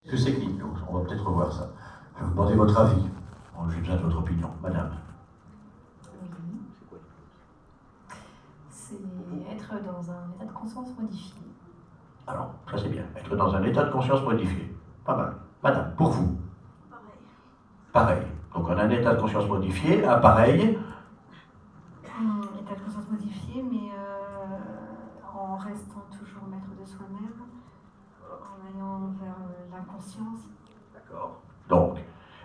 Qu'est-ce que c'est que l'hypnose? On va peut-être revoir ça. Je vais vous demander votre avis. Bon, j'ai besoin de votre opinion, madame. Oui. C'est être dans un état de conscience modifié. Alors, ça c'est bien. Être dans un état de conscience modifié. Pas mal. Madame, pour vous? Pareil. Pareil. Donc on a un état de conscience modifié, un pareil. État de conscience modifié, mais en restant toujours maître de soi-même, en allant vers l'inconscience. D'accord. Donc,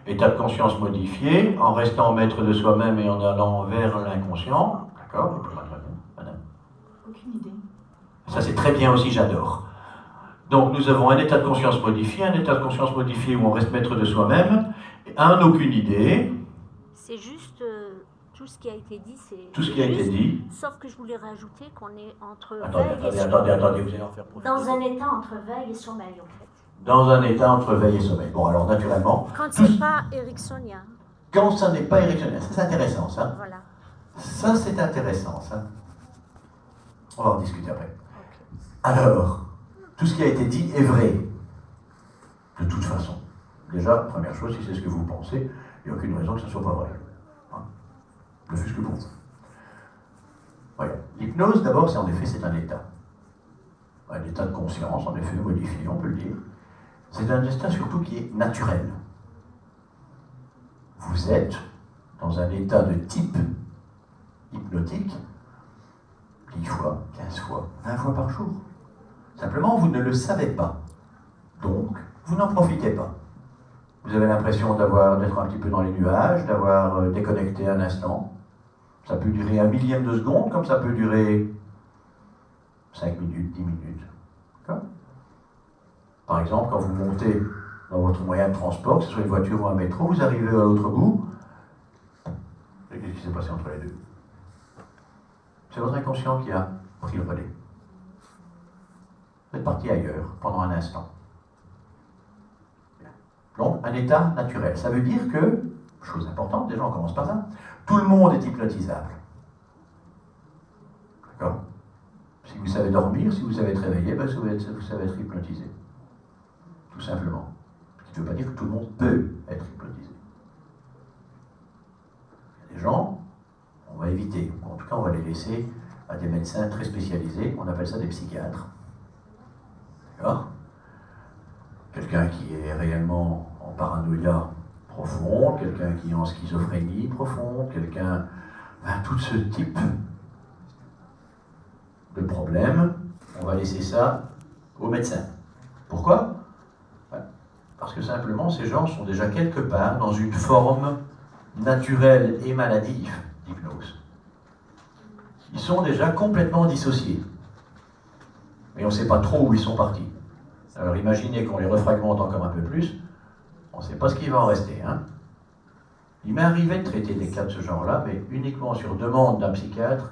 état de conscience modifié, en restant maître de soi-même et en allant vers l'inconscient. D'accord. Madame. Aucune idée. Ça c'est très bien aussi, j'adore. Donc nous avons un état de conscience modifié, un état de conscience modifié où on reste maître de soi-même, aucune idée. C'est juste tout ce qui a été dit, c'est tout ce qui a été dit. Sauf que je voulais rajouter qu'on est entre Attendez, vous allez en faire profiter. dans un état entre veille et sommeil en fait. Dans un état entre veille et sommeil. Bon alors naturellement. Quand c'est pas ericksonien. Quand ça n'est pas ericksonien, ça c'est intéressant ça. Voilà. Ça c'est intéressant ça. On va en discuter après. Okay. Alors, tout ce qui a été dit est vrai. De toute façon. Déjà, première chose, si c'est ce que vous pensez, il n'y a aucune raison que ce ne soit pas vrai. Hein? Ne fût-ce que pour vous. Voilà. L'hypnose, d'abord, c'est en effet, c'est un état. Un état de conscience, en effet, modifié, on peut le dire. C'est un état surtout qui est naturel. Vous êtes dans un état de type hypnotique 10 fois, 15 fois, 20 fois par jour. Simplement, vous ne le savez pas. Donc, vous n'en profitez pas. Vous avez l'impression d'être un petit peu dans les nuages, d'avoir déconnecté un instant. Ça peut durer un millième de seconde, comme ça peut durer 5 minutes, 10 minutes. Par exemple, quand vous montez dans votre moyen de transport, que ce soit une voiture ou un métro, vous arrivez à l'autre bout. Et qu'est-ce qui s'est passé entre les deux? C'est votre inconscient qui a pris le relais. Vous êtes parti ailleurs pendant un instant. Donc, un état naturel. Ça veut dire que, chose importante, déjà on commence par ça, tout le monde est hypnotisable. D'accord? Si vous savez dormir, si vous savez être réveillé, ben vous savez être hypnotisé. Tout simplement. Ce qui ne veut pas dire que tout le monde peut être hypnotisé. Il y a des gens, on va éviter, en tout cas on va les laisser à des médecins très spécialisés, on appelle ça des psychiatres. D'accord? Quelqu'un qui est réellement en paranoïa profonde, quelqu'un qui est en schizophrénie profonde, quelqu'un... Enfin, tout ce type de problème, on va laisser ça aux médecins. Pourquoi? Parce que simplement, ces gens sont déjà quelque part dans une forme naturelle et maladive d'hypnose. Ils sont déjà complètement dissociés. Mais on ne sait pas trop où ils sont partis. Alors imaginez qu'on les refragmente encore un peu plus, on ne sait pas ce qu'il va en rester. Hein. Il m'est arrivé de traiter des cas de ce genre-là, mais uniquement sur demande d'un psychiatre,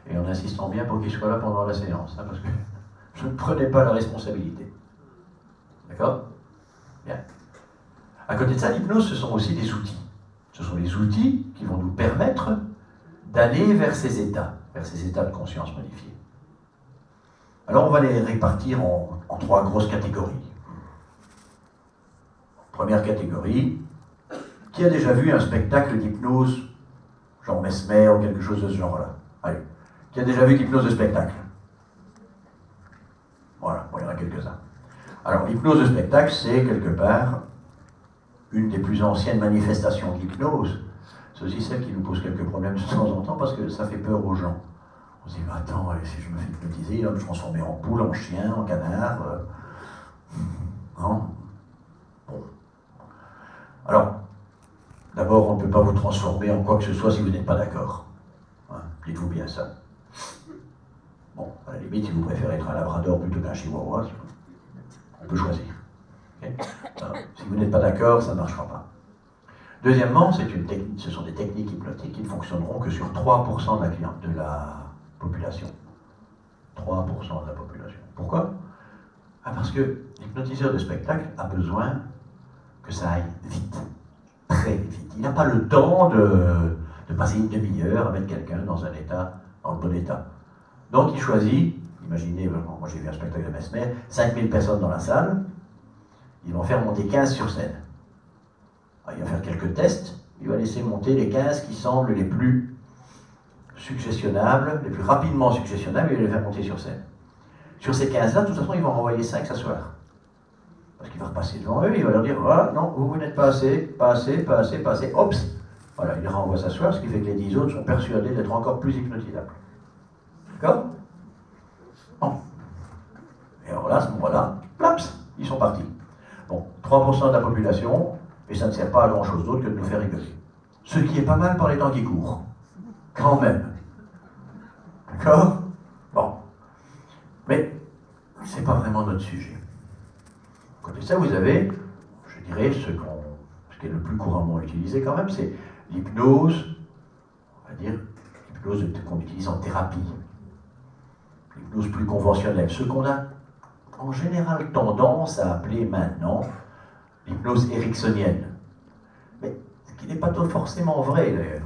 et en insistant bien pour qu'il soit là pendant la séance, hein, parce que je ne prenais pas la responsabilité. D'accord? Bien. À côté de ça, l'hypnose, ce sont aussi des outils. Ce sont les outils qui vont nous permettre d'aller vers ces états de conscience modifiés. Alors on va les répartir en 3 grosses catégories. Première catégorie, qui a déjà vu un spectacle d'hypnose, genre Mesmer ou quelque chose de ce genre-là? Allez, qui a déjà vu d'hypnose de spectacle? Voilà, bon, il y en a quelques-uns. Alors l'hypnose de spectacle, c'est quelque part une des plus anciennes manifestations de l'hypnose. C'est aussi celle qui nous pose quelques problèmes de temps en temps parce que ça fait peur aux gens. On se dit, attends, si je me fais hypnotiser, il va me transformer en poule, en chien, en canard. Non. Bon. Alors, d'abord, on ne peut pas vous transformer en quoi que ce soit si vous n'êtes pas d'accord. Hein, dites-vous bien ça. Bon, à la limite, si vous préférez être un labrador plutôt qu'un chihuahua, on peut choisir. Okay? Alors, si vous n'êtes pas d'accord, ça ne marchera pas. Deuxièmement, ce sont des techniques hypnotiques qui ne fonctionneront que sur 3% de la population. 3% de la population. Pourquoi? Parce que l'hypnotiseur de spectacle a besoin que ça aille vite, très vite. Il n'a pas le temps de passer une demi-heure à mettre quelqu'un dans le bon état. Donc il choisit, imaginez, moi j'ai vu un spectacle de Mesmer, 5000 personnes dans la salle, Ils vont faire monter 15 sur scène. Alors, il va faire quelques tests, il va laisser monter les 15 qui semblent les plus suggestionnables, les plus rapidement suggestionnables, et il va les faire monter sur scène. Sur ces 15-là, de toute façon, ils vont renvoyer 5 s'asseoir. Parce qu'il va repasser devant eux, il va leur dire, voilà, non, vous n'êtes pas assez, pas assez, pas assez, pas assez, hop. Voilà, il les renvoie s'asseoir, ce qui fait que les 10 autres sont persuadés d'être encore plus hypnotisables. D'accord? Bon. Et alors là, à ce moment-là, plaps, ils sont partis. Bon, 3% de la population, et ça ne sert pas à grand-chose d'autre que de nous faire rigoler. Ce qui est pas mal par les temps qui courent. Quand même. D'accord? Bon. Mais c'est pas vraiment notre sujet. Côté ça, vous avez, je dirais, ce qui est le plus couramment utilisé quand même, c'est l'hypnose, on va dire, l'hypnose qu'on utilise en thérapie. L'hypnose plus conventionnelle. Ce qu'on a en général tendance à appeler maintenant l'hypnose ericksonienne. Mais ce qui n'est pas forcément vrai d'ailleurs.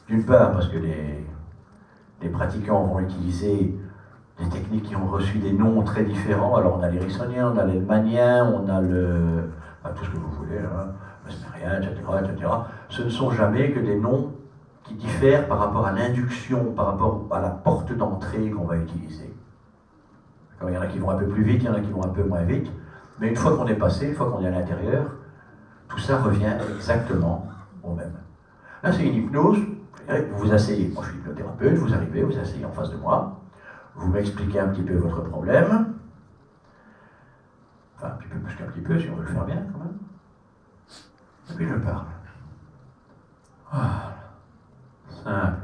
D'une part, parce que les pratiquants vont utiliser des techniques qui ont reçu des noms très différents. Alors on a l'ericksonien, on a l'hellmanien, on a tout ce que vous voulez, hein, mesmérien, etc., etc. Ce ne sont jamais que des noms qui diffèrent par rapport à l'induction, par rapport à la porte d'entrée qu'on va utiliser. Il y en a qui vont un peu plus vite, il y en a qui vont un peu moins vite, mais une fois qu'on est passé, une fois qu'on est à l'intérieur, tout ça revient exactement au même. Là, c'est une hypnose, vous vous asseyez, moi je suis hypnothérapeute, vous arrivez, vous asseyez en face de moi, vous m'expliquez un petit peu votre problème, enfin un petit peu plus qu'un petit peu, si on veut le faire bien quand même, et puis je parle. Voilà, simplement,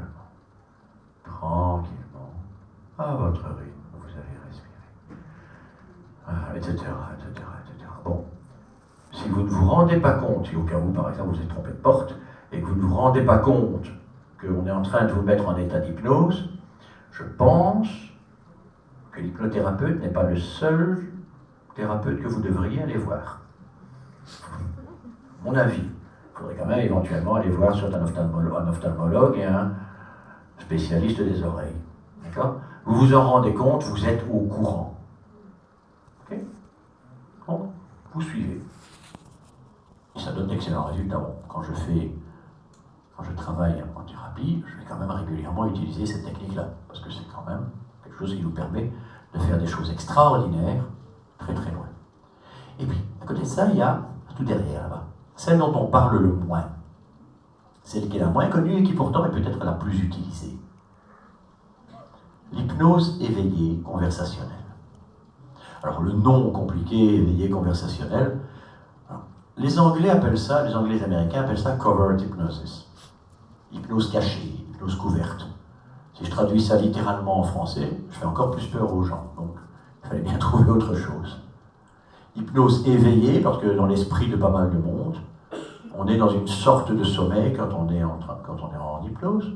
tranquillement, à votre rythme, vous allez respirer, etc., etc., etc. Bon, si vous ne vous rendez pas compte, si au cas où par exemple vous êtes trompé de porte, et que vous ne vous rendez pas compte qu'on est en train de vous mettre en état d'hypnose, je pense que l'hypnothérapeute n'est pas le seul thérapeute que vous devriez aller voir. Mon avis, il faudrait quand même éventuellement aller voir soit un ophtalmologue et un spécialiste des oreilles. D'accord? Vous vous en rendez compte, vous êtes au courant. Ok? Bon, vous suivez. Et ça donne d'excellents résultats. Bon, quand je travaille en thérapie, je vais quand même régulièrement utiliser cette technique-là, parce que c'est quand même quelque chose qui nous permet de faire des choses extraordinaires, très très loin. Et puis, à côté de ça, il y a, tout derrière là-bas, celle dont on parle le moins, celle qui est la moins connue et qui pourtant est peut-être la plus utilisée. L'hypnose éveillée conversationnelle. Alors le nom compliqué, éveillé conversationnel, les Anglais appellent ça, les Anglais américains appellent ça covert hypnosis. Hypnose cachée, hypnose couverte. Si je traduis ça littéralement en français, je fais encore plus peur aux gens. Donc, il fallait bien trouver autre chose. Hypnose éveillée, parce que dans l'esprit de pas mal de monde, on est dans une sorte de sommeil quand on est en hypnose.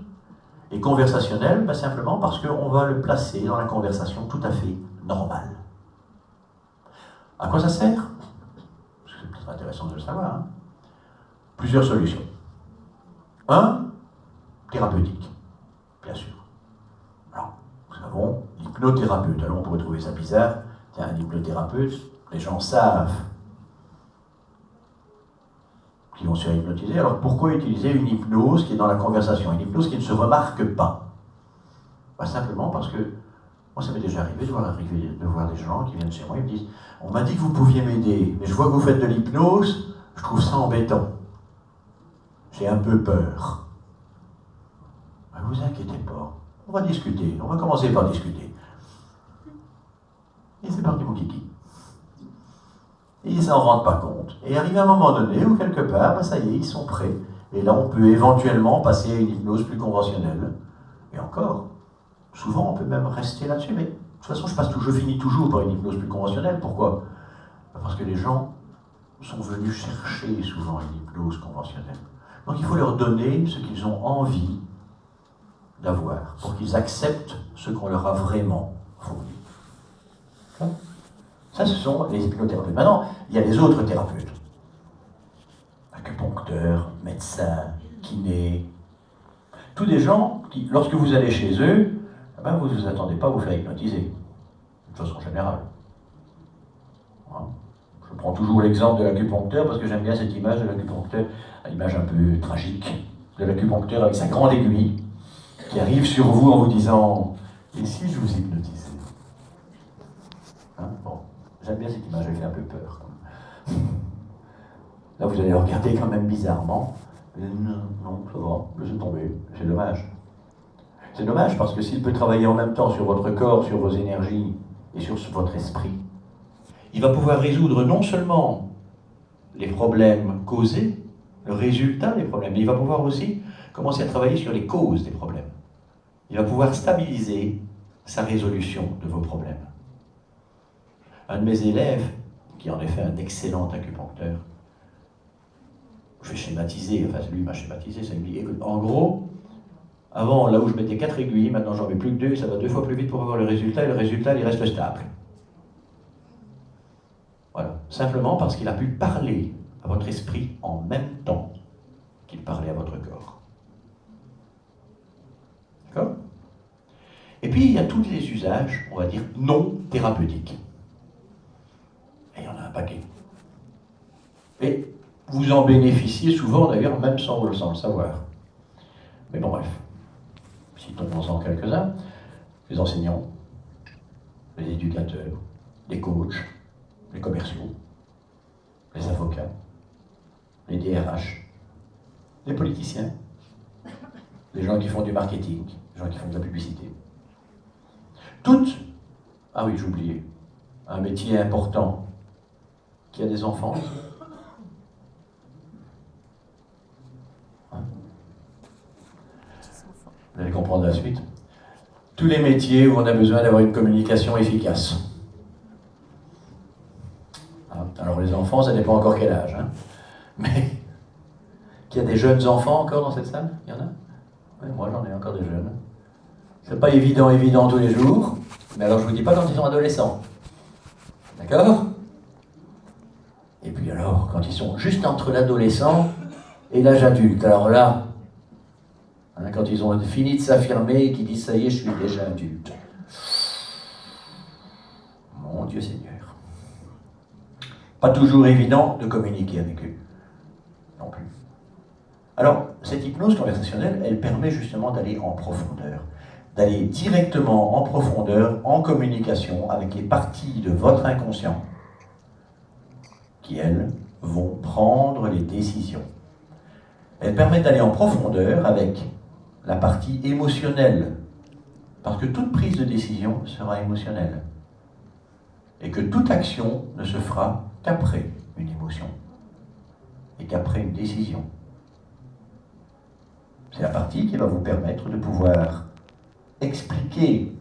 Et conversationnel, simplement parce qu'on va le placer dans la conversation tout à fait normale. À quoi ça sert? C'est peut-être intéressant de le savoir. Hein. Plusieurs solutions. Un, thérapeutique, bien sûr. Alors, nous avons l'hypnothérapeute. Alors, on pourrait trouver ça bizarre. Tiens, un hypnothérapeute, les gens savent qu'ils vont se faire hypnotiser. Alors, pourquoi utiliser une hypnose qui est dans la conversation? Une hypnose qui ne se remarque pas? Simplement parce que moi, ça m'est déjà arrivé de voir des gens qui viennent chez moi et me disent « On m'a dit que vous pouviez m'aider, mais je vois que vous faites de l'hypnose, je trouve ça embêtant. J'ai un peu peur. » Ne vous inquiétez pas, on va discuter, on va commencer par discuter. Et c'est parti mon kiki. Et ils s'en rendent pas compte. Et arrive un moment donné où quelque part, ça y est, ils sont prêts. Et là, on peut éventuellement passer à une hypnose plus conventionnelle. Et encore, souvent, on peut même rester là-dessus, mais de toute façon, je finis toujours par une hypnose plus conventionnelle. Pourquoi? Parce que les gens sont venus chercher souvent une hypnose conventionnelle. Donc il faut leur donner ce qu'ils ont envie d'avoir, pour qu'ils acceptent ce qu'on leur a vraiment fourni. Ça, ce sont les hypnothérapeutes. Maintenant, il y a les autres thérapeutes. Acupuncteurs, médecins, kinés. Tous des gens qui, lorsque vous allez chez eux, vous ne vous attendez pas à vous faire hypnotiser, de façon générale. Je prends toujours l'exemple de l'acupuncteur parce que j'aime bien cette image de l'acupuncteur, une image un peu tragique de l'acupuncteur avec sa grande aiguille qui arrive sur vous en vous disant « Et si je vous hypnotisais ?» Hein? Bon, j'aime bien cette image, elle fait un peu peur. Là, vous allez regarder quand même bizarrement. Non, ça va, laissez tomber, c'est dommage. C'est dommage parce que s'il peut travailler en même temps sur votre corps, sur vos énergies et sur votre esprit, il va pouvoir résoudre non seulement les problèmes causés, le résultat des problèmes, mais il va pouvoir aussi commencer à travailler sur les causes des problèmes. Il va pouvoir stabiliser sa résolution de vos problèmes. Un de mes élèves, qui est en effet un excellent acupuncteur, je vais schématiser, enfin lui m'a schématisé, ça me dit, écoute, en gros, avant, là où je mettais 4 aiguilles, maintenant j'en mets plus que 2, ça va 2 fois plus vite pour avoir le résultat, et le résultat, il reste stable. Voilà. Simplement parce qu'il a pu parler à votre esprit en même temps qu'il parlait à votre corps. D'accord? Et puis, il y a tous les usages, on va dire, non thérapeutiques. Et il y en a un paquet. Et vous en bénéficiez souvent, d'ailleurs, même sans le savoir. Mais bon, bref. Citons-en quelques-uns. Les enseignants, les éducateurs, les coachs, les commerciaux, les avocats, les DRH, les politiciens, les gens qui font du marketing, les gens qui font de la publicité. Toutes, ah oui, j'oubliais, un métier important qui a des enfants. Hein? Vous allez comprendre la suite. Tous les métiers où on a besoin d'avoir une communication efficace. Alors les enfants, ça dépend encore quel âge. Hein. Mais qu'il y a des jeunes enfants encore dans cette salle? Il y en a? Oui, moi j'en ai encore des jeunes. C'est pas évident tous les jours. Mais alors je vous dis pas quand ils sont adolescents. D'accord? Et puis alors, quand ils sont juste entre l'adolescent et l'âge adulte. Alors là, hein, quand ils ont fini de s'affirmer et qu'ils disent ça y est, je suis déjà adulte. Mon Dieu Seigneur. Pas toujours évident de communiquer avec eux, non plus. Alors, cette hypnose conversationnelle, elle permet justement d'aller en profondeur, d'aller directement en profondeur, en communication avec les parties de votre inconscient, qui, elles, vont prendre les décisions. Elle permet d'aller en profondeur avec la partie émotionnelle, parce que toute prise de décision sera émotionnelle, et que toute action ne se fera qu'après une émotion et qu'après une décision. C'est la partie qui va vous permettre de pouvoir expliquer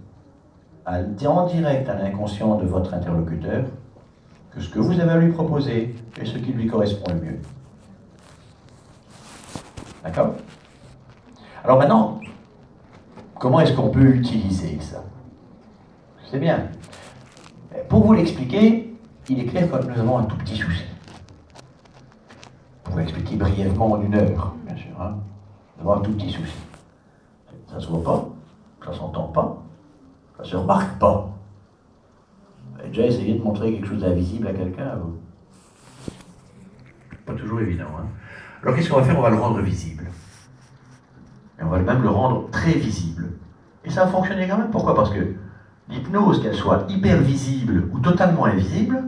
en direct à l'inconscient de votre interlocuteur que ce que vous avez à lui proposer est ce qui lui correspond le mieux. D'accord? Alors maintenant, comment est-ce qu'on peut utiliser ça? C'est bien. Pour vous l'expliquer, il est clair que nous avons un tout petit souci. Pour vous l'expliquer brièvement en 1 heure, bien sûr. Hein. Nous avons un tout petit souci. Ça ne se voit pas, ça ne s'entend pas, ça ne se remarque pas. Vous avez déjà essayé de montrer quelque chose d'invisible à quelqu'un à vous? Pas toujours évident. Hein. Alors qu'est-ce qu'on va faire? On va le rendre visible. Et on va même le rendre très visible. Et ça a fonctionné quand même. Pourquoi? Parce que l'hypnose, qu'elle soit hyper visible ou totalement invisible,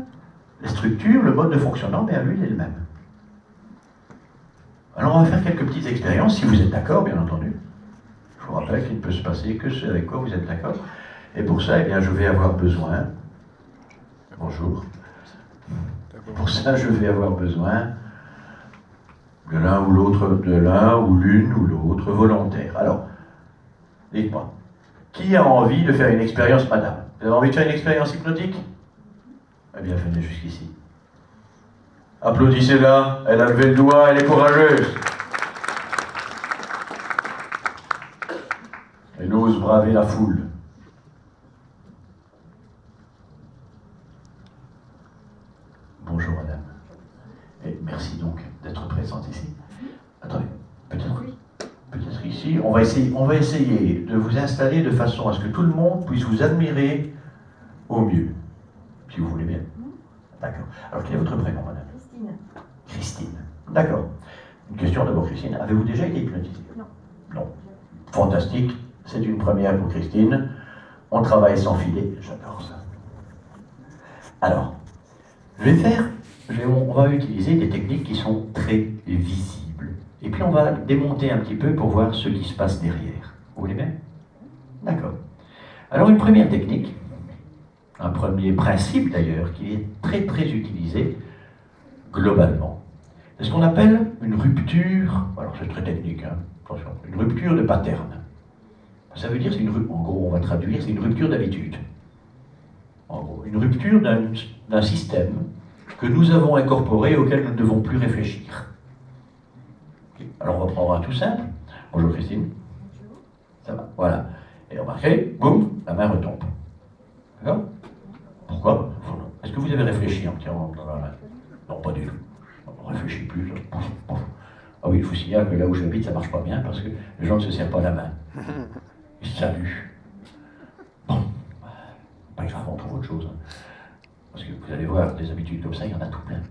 les structures, le mode de fonctionnement, bien lui, il est le même. Alors on va faire quelques petites expériences, si vous êtes d'accord, bien entendu. Je vous rappelle qu'il ne peut se passer que ce avec quoi vous êtes d'accord. Et pour ça, eh bien, je vais avoir besoin... Bonjour. Pour ça, je vais avoir besoin de l'un ou l'autre, de l'un ou l'une ou l'autre volontaire. Alors, dites-moi, qui a envie de faire une expérience, madame? Vous avez envie de faire une expérience hypnotique? Eh bien, venez jusqu'ici. Applaudissez-la, elle a levé le doigt, elle est courageuse. Elle ose braver la foule. Bonjour, madame. Et merci donc d'être présente ici. Attendez, peut-être ici, on va essayer de vous installer de façon à ce que tout le monde puisse vous admirer au mieux, si vous voulez bien. D'accord. Alors, quel est votre prénom, madame? Christine. Christine. D'accord. Une question d'abord, Christine. Avez-vous déjà été hypnotisée? Non. Non. Fantastique. C'est une première pour Christine. On travaille sans filet. J'adore ça. Alors, on va utiliser des techniques qui sont très visibles. Et puis on va démonter un petit peu pour voir ce qui se passe derrière. Vous voulez bien? D'accord. Alors une première technique, un premier principe d'ailleurs, qui est très très utilisé globalement, c'est ce qu'on appelle une rupture, alors c'est très technique, hein, attention, une rupture de pattern. Ça veut dire, en gros on va traduire, c'est une rupture d'habitude. En gros, une rupture d'un système que nous avons incorporé, auquel nous ne devons plus réfléchir. Okay. Alors on va prendre un tout simple. Bonjour Christine. Bonjour. Ça va, voilà. Et remarquez, boum, la main retombe. D'accord? Pourquoi? Est-ce que vous avez réfléchi en tirant dans la main? Non, pas du tout. On ne réfléchit plus. Ah oui, il faut signaler que là où j'habite, ça ne marche pas bien parce que les gens ne se serrent pas la main. Ils se saluent. Bon, pas grave, on trouve autre chose. Parce que vous allez voir, des habitudes comme ça, il y en a tout plein.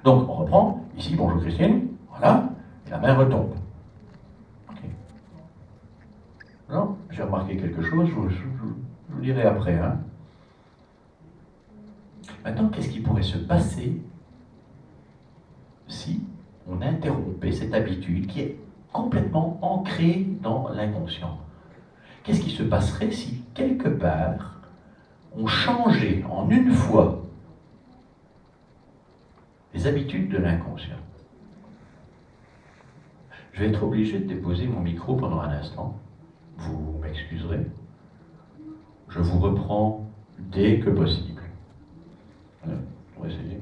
Donc, on reprend. Ici, bonjour Christine. Voilà. Et la main retombe. Okay. Non, j'ai remarqué quelque chose, je vous dirai après. Hein. Maintenant, qu'est-ce qui pourrait se passer si on interrompait cette habitude qui est complètement ancrée dans l'inconscient? Qu'est-ce qui se passerait si, quelque part, on changeait en une fois les habitudes de l'inconscient? Je vais être obligé de déposer mon micro pendant un instant. Vous m'excuserez. Je vous reprends dès que possible. On va essayer.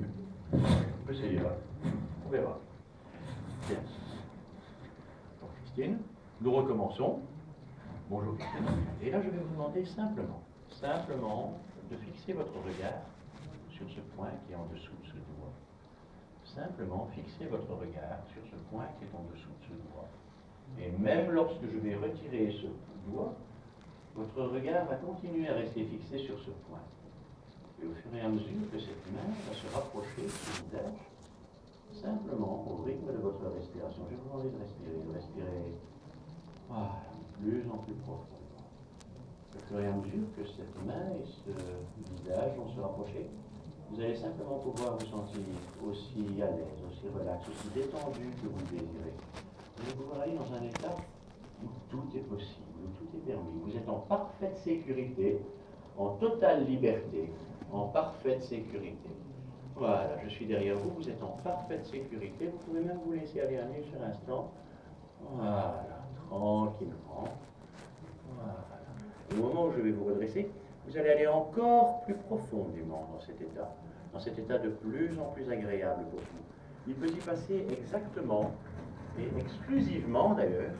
On peut essayer là. On verra. Bien. Donc, Christine, nous recommençons. Bonjour Christine. Et là, je vais vous demander simplement de fixer votre regard sur ce point qui est en dessous de ce doigt. Simplement fixer votre regard sur ce point qui est en dessous de ce doigt. Et même lorsque je vais retirer ce doigt, votre regard va continuer à rester fixé sur ce point. Et au fur et à mesure que cette main va se rapprocher de ce visage, simplement au rythme de votre respiration, je vais vous demander de respirer voilà, plus en plus profondément. Au fur et à mesure que cette main et ce visage vont se rapprocher, vous allez simplement pouvoir vous sentir aussi à l'aise, aussi relax, aussi détendu que vous le désirez. Vous allez pouvoir aller dans un état où tout est possible, où tout est permis. Vous êtes en parfaite sécurité, en totale liberté, en parfaite sécurité. Voilà, je suis derrière vous, vous êtes en parfaite sécurité. Vous pouvez même vous laisser aller un léger instant. Voilà, tranquillement. Voilà. Au moment où je vais vous redresser, vous allez aller encore plus profondément dans cet état de plus en plus agréable pour vous. Il peut y passer exactement, et exclusivement d'ailleurs,